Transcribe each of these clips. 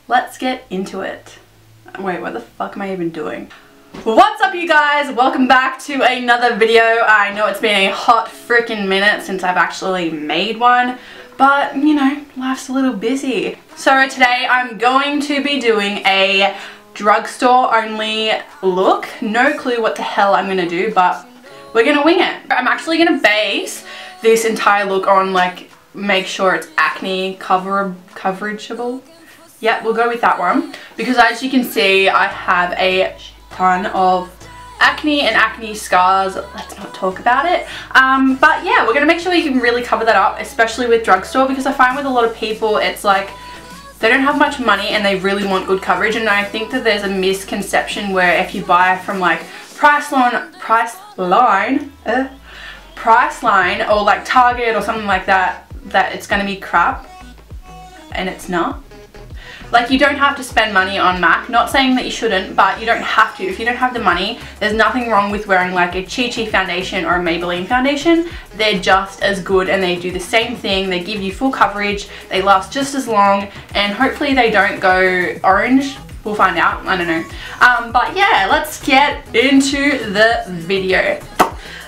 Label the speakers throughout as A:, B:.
A: let's get into it. Wait, what the fuck am I even doing? What's up, you guys? Welcome back to another video. I know it's been a hot freaking minute since I've actually made one, but you know, life's a little busy. So today I'm going to be doing a drugstore only look. No clue what the hell I'm gonna do, but we're gonna wing it. I'm actually gonna base this entire look on, like, make sure it's acne coverageable. Yeah, we'll go with that one, because as you can see, I have a ton of acne and acne scars. Let's not talk about it. But yeah, we're gonna make sure you can really cover that up, especially with drugstore, because I find with a lot of people it's like they don't have much money and they really want good coverage, and I think that there's a misconception where if you buy from like Priceline or like Target or something like that, that it's gonna be crap, and it's not. Like, you don't have to spend money on MAC. Not saying that you shouldn't, but you don't have to. If you don't have the money, there's nothing wrong with wearing like a Chi foundation or a Maybelline foundation. They're just as good and they do the same thing. They give you full coverage, they last just as long, and hopefully they don't go orange. We'll find out, I don't know. But yeah, let's get into the video.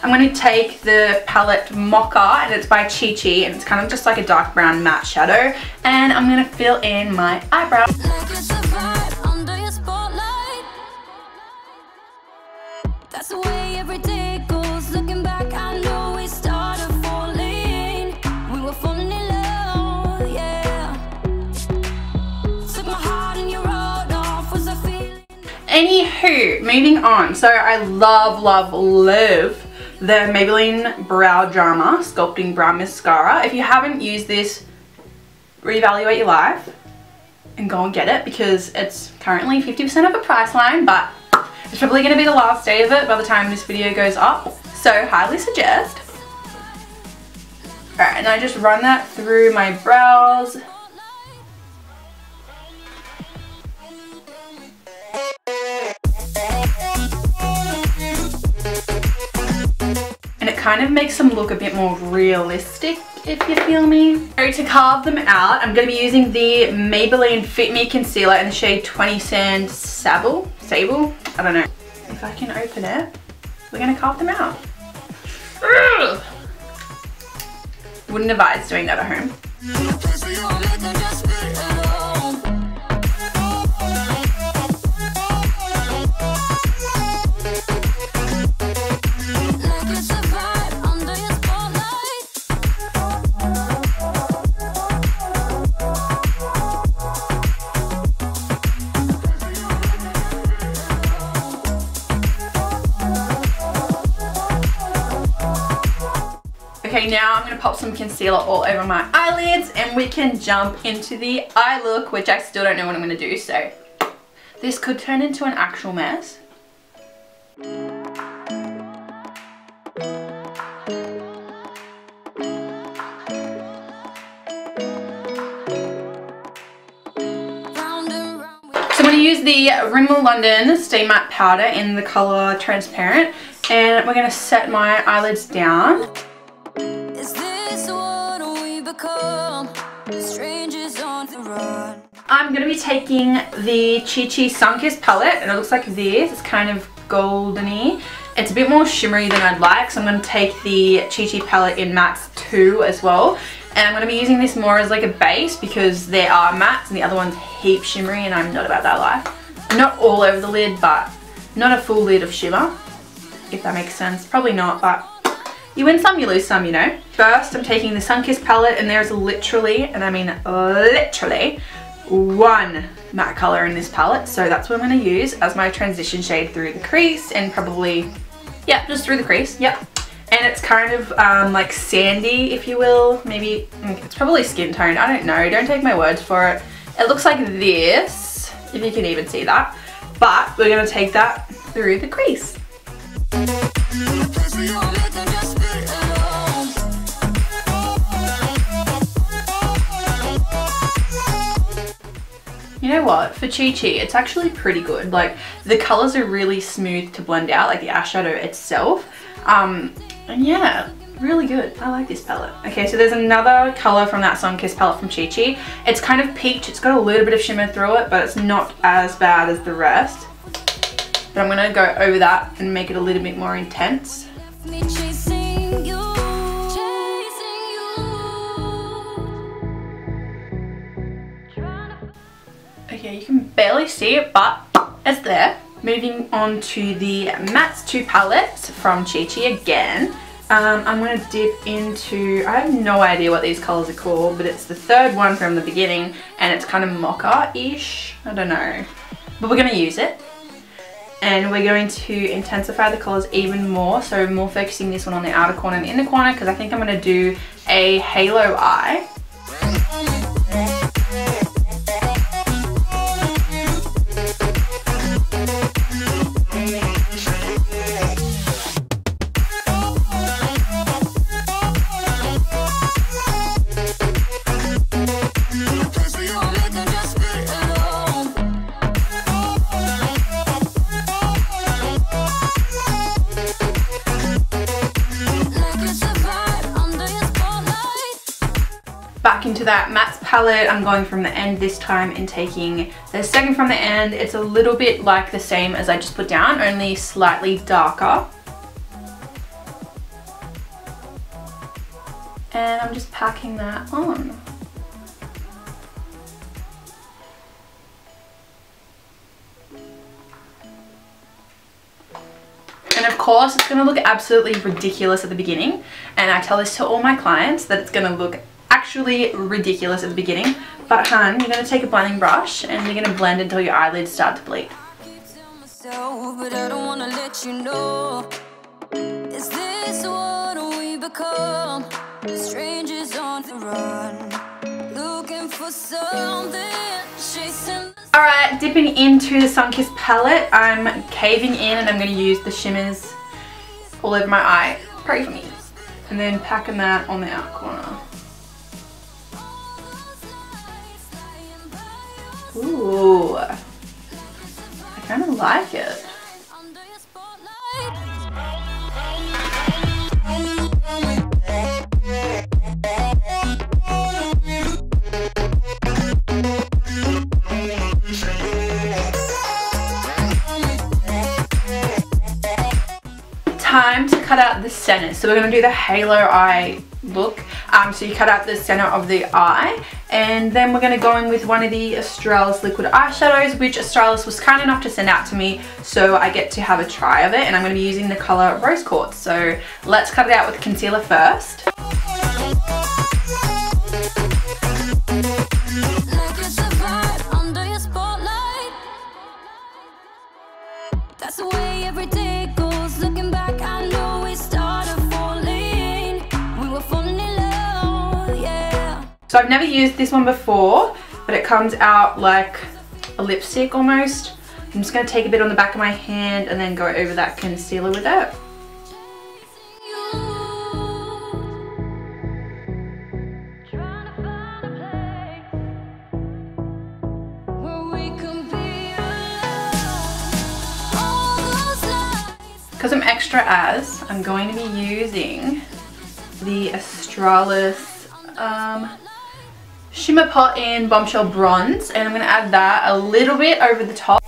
A: I'm going to take the palette Mocha, and it's by Chi, and it's kind of just like a dark brown matte shadow, and I'm going to fill in my eyebrows. That's the way every day goes. Looking back, I know we started falling. We were falling in love, yeah. Took my heart and you wrote off, was a feeling. Anywho, moving on. So I love the Maybelline Brow Drama Sculpting Brow Mascara. If you haven't used this, reevaluate your life and go and get it, because it's currently 50% of a Priceline, but it's probably going to be the last day of it by the time this video goes up, so highly suggest. Alright, and I just run that through my brows. Kind of makes them look a bit more realistic, if you feel me. So to carve them out, I'm going to be using the Maybelline Fit Me Concealer in the shade 20 Sand Sable? I don't know. If I can open it, we're going to carve them out. Ugh. Wouldn't advise doing that at home. Okay, now I'm going to pop some concealer all over my eyelids and we can jump into the eye look, which I still don't know what I'm going to do, so this could turn into an actual mess. So I'm going to use the Rimmel London Stay Matte Powder in the colour Transparent, and we're going to set my eyelids down. I'm going to be taking the Chi Sunkissed palette, and it looks like this. It's kind of goldeny. It's a bit more shimmery than I'd like, so I'm going to take the Chi palette in mattes 2 as well. And I'm going to be using this more as like a base, because there are mattes and the other one's heap shimmery, and I'm not about that life. Not all over the lid, but not a full lid of shimmer, if that makes sense. Probably not, but you win some, you lose some, you know. First, I'm taking the Sunkissed palette, and there's literally, and I mean literally, one matte colour in this palette. So that's what I'm going to use as my transition shade through the crease, and probably, yeah, just through the crease, yep. And it's kind of like sandy, if you will. Maybe, it's probably skin toned, I don't know. Don't take my words for it. It looks like this, if you can even see that. But we're going to take that through the crease. You know what, for Chi, it's actually pretty good. Like, the colours are really smooth to blend out, like the eyeshadow itself. And yeah, really good. I like this palette. Okay, so there's another color from that Sunkissed palette from Chi Chi. It's kind of peach. It's got a little bit of shimmer through it, but it's not as bad as the rest. But I'm gonna go over that and make it a little bit more intense. Okay, you can barely see it, but it's there. Moving on to the Mattes 2 palette from Chi Chi again. I'm going to dip into, I have no idea what these colours are called, but it's the third one from the beginning, and it's kind of mocha-ish. I don't know. But we're going to use it. And we're going to intensify the colours even more, so more focusing this one on the outer corner and the inner corner, because I think I'm going to do a halo eye. Back into that Mattes palette, I'm going from the end this time and taking the second from the end. It's a little bit like the same as I just put down, only slightly darker. And I'm just packing that on. And of course, it's going to look absolutely ridiculous at the beginning. And I tell this to all my clients that it's going to look actually ridiculous at the beginning, but hun, you're going to take a blending brush and you're going to blend until your eyelids start to bleed.
B: But I don't want to let you know. Is this what we become? Strangers on the run, looking for something, chasing.
A: Alright, dipping into the Sunkissed palette, I'm caving in and I'm going to use the shimmers all over my eye. Pray for me. And then packing that on the outer corner. Ooh, I kind of like it. Time to cut out the center. So we're going to do the halo eye look. So you cut out the center of the eye, and then we're going to go in with one of the Australis liquid eyeshadows, which Australis was kind enough to send out to me, so I get to have a try of it, and I'm going to be using the color Rose Quartz. So let's cut it out with concealer first.
B: That's the way every day goes. Looking back, I know we started falling. We were falling in love, yeah.
A: So I've never used this one before, but it comes out like a lipstick almost. I'm just going to take a bit on the back of my hand and then go over that concealer with it. Because I'm extra as, I'm going to be using the Australis Shimmer Pot in Bombshell Bronze, and I'm going to add that a little bit over the top.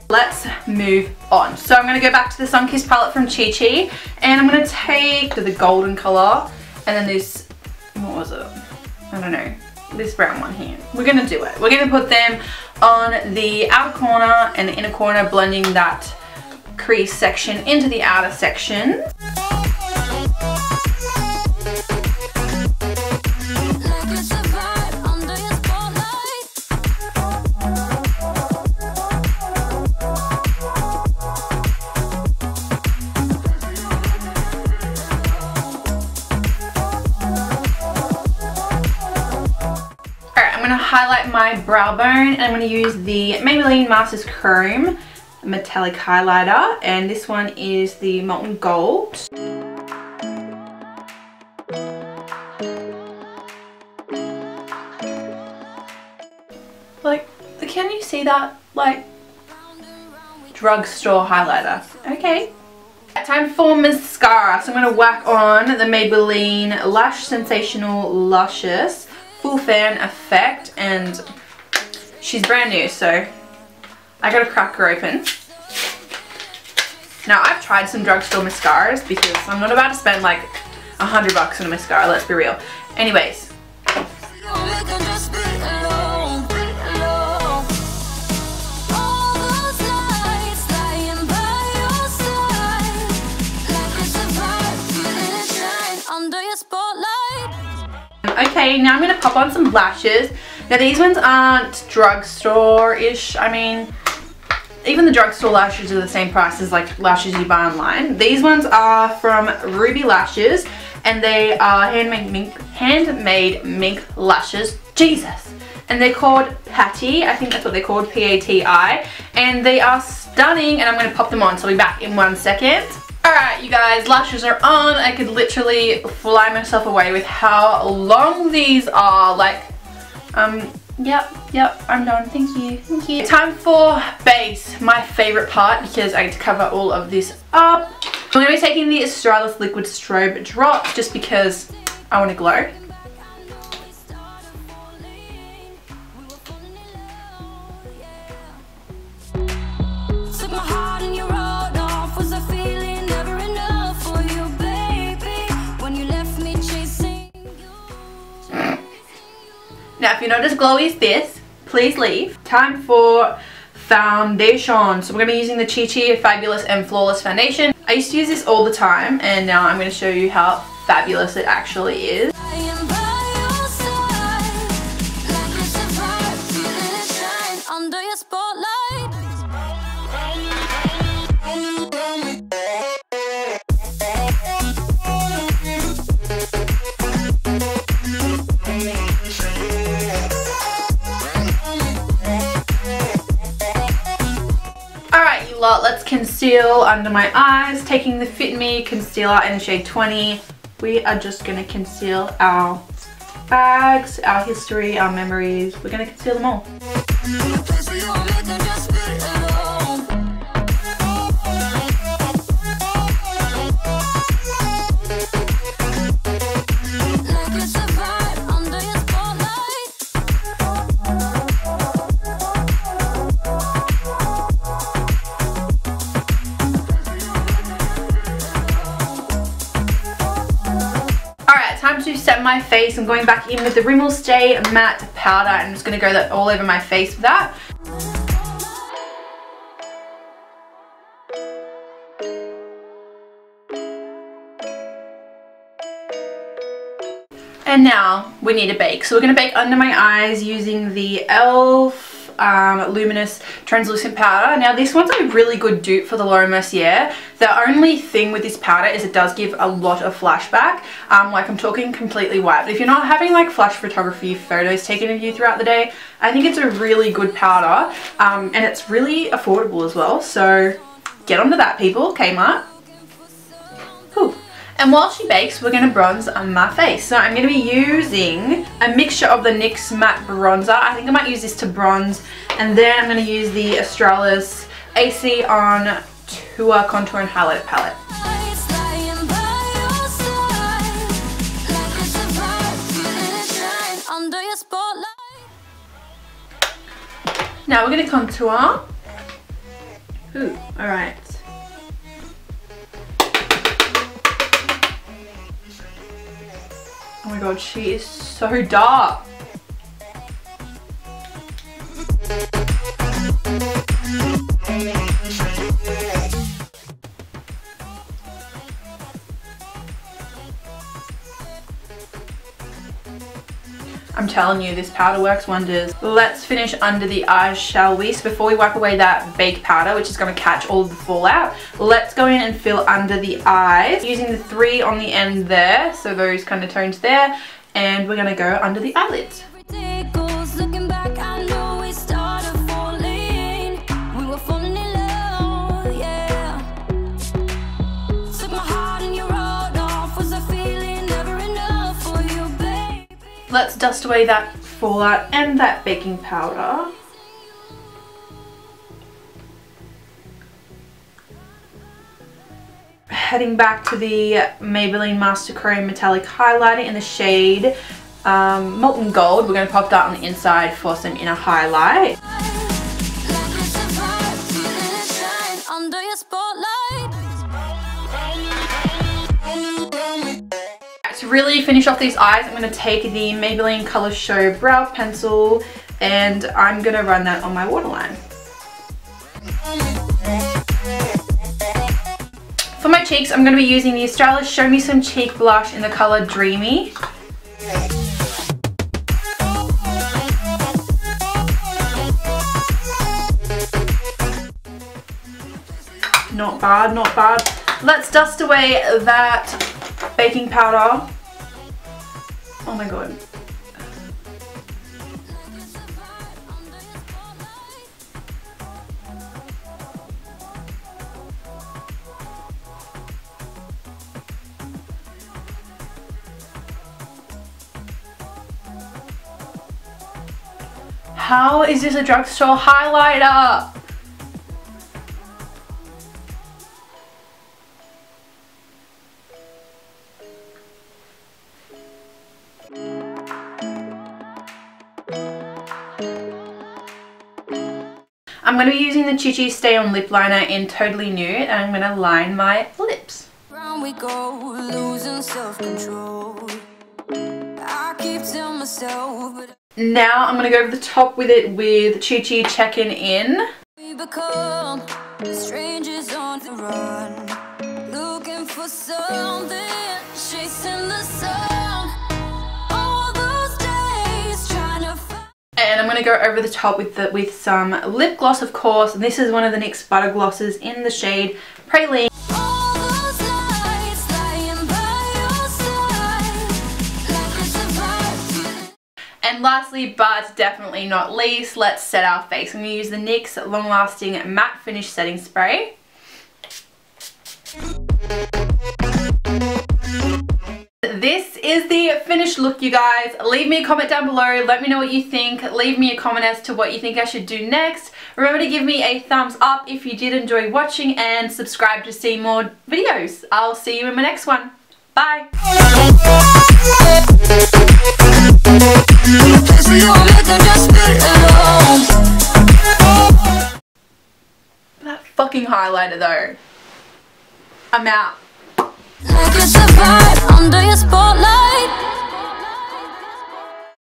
A: Let's move on. So I'm going to go back to the Sunkissed palette from Chi Chi, and I'm going to take the golden colour and then this, what was it? I don't know, this brown one here. We're going to do it. We're going to put them on the outer corner and the inner corner, blending that crease section into the outer section. I'm going to highlight my brow bone, and I'm going to use the Maybelline Masters Chrome metallic highlighter, and this one is the Molten Gold. Like literally that, like, drugstore highlighter. Okay. Time for mascara. So I'm going to whack on the Maybelline Lash Sensational Luscious Full Fan Effect, and she's brand new, so I gotta crack her open. Now, I've tried some drugstore mascaras because I'm not about to spend like $100 on a mascara, let's be real. Anyways. Okay, now I'm going to pop on some lashes. Now these ones aren't drugstore-ish. I mean, even the drugstore lashes are the same price as like lashes you buy online. These ones are from Ruby Lashes, and they are handmade mink lashes. Jesus! And they're called Patty. I think that's what they're called, P-A-T-I. And they are stunning, and I'm going to pop them on, so I'll be back in 1 second. Alright, you guys, lashes are on. I could literally fly myself away with how long these are. Like, yep, I'm done. Thank you. Time for base, my favorite part, because I get to cover all of this up. I'm going to be taking the Australis Liquid Strobe Drops just because I want to glow. Now, if you're not as glowy as this, please leave. Time for foundation. So we're going to be using the Chi Chi Fabulous and Flawless Foundation. I used to use this all the time, and now I'm going to show you how fabulous it actually is. Let's conceal under my eyes. Taking the Fit Me concealer in the shade 20. We are just going to conceal our bags, our history, our memories. We're going to conceal them all. Time to set my face. I'm going back in with the Rimmel Stay Matte Powder, and I'm just going to go that all over my face with that. And now we need to bake. So we're going to bake under my eyes using the e.l.f. Luminous Translucent Powder. Now this one's a really good dupe for the Laura Mercier. The only thing with this powder is it does give a lot of flashback. Like, I'm talking completely white. But if you're not having like flash photography photos taken of you throughout the day, I think it's a really good powder. And it's really affordable as well. So get onto that, people. Kmart. Whew. And while she bakes, we're going to bronze my face. So I'm going to be using a mixture of the NYX Matte Bronzer. I think I might use this to bronze. And then I'm going to use the Australis AC On Tour Contour and Highlighter Palette. Now we're going to contour. Ooh, alright. Oh my god, she is so dark. I'm telling you, this powder works wonders. Let's finish under the eyes, shall we? So before we wipe away that baked powder, which is going to catch all of the fallout, let's go in and fill under the eyes using the 3 on the end there, so those kind of tones there, and we're going to go under the eyelids. Let's dust away that fallout and that baking powder. heading back to the Maybelline Master Chrome Metallic Highlighter in the shade Molten Gold. We're going to pop that on the inside for some inner highlight. To really finish off these eyes, I'm going to take the Maybelline Colour Show Brow Pencil and I'm going to run that on my waterline. For my cheeks, I'm going to be using the Australis Show Me Some Cheek Blush in the colour Dreamy. Not bad, not bad. Let's dust away that baking powder. Oh my god. How is this a drugstore highlighter? I'm going to be using the Chi Chi Stay On Lip Liner in Totally Nude and I'm going to line my lips.
B: Round we go, losing self-control. I keep telling myself, but
A: now I'm going to go over the top with it with Chi Chi Checkin' In.
B: we become strangers on the run, looking for something, chasing the sun. All those days trying to find.
A: And I'm going to go over the top with some lip gloss, of course. And this is one of the NYX Butter Glosses in the shade Praline. And lastly, but definitely not least, let's set our face. I'm going to use the NYX Long Lasting Matte Finish Setting Spray. This is the finished look, you guys. Leave me a comment down below. Let me know what you think. Leave me a comment as to what you think I should do next. Remember to give me a thumbs up if you did enjoy watching and subscribe to see more videos. I'll see you in my next one. Bye. That fucking highlighter though. I'm out.
B: Like it's a vibe under your spotlight.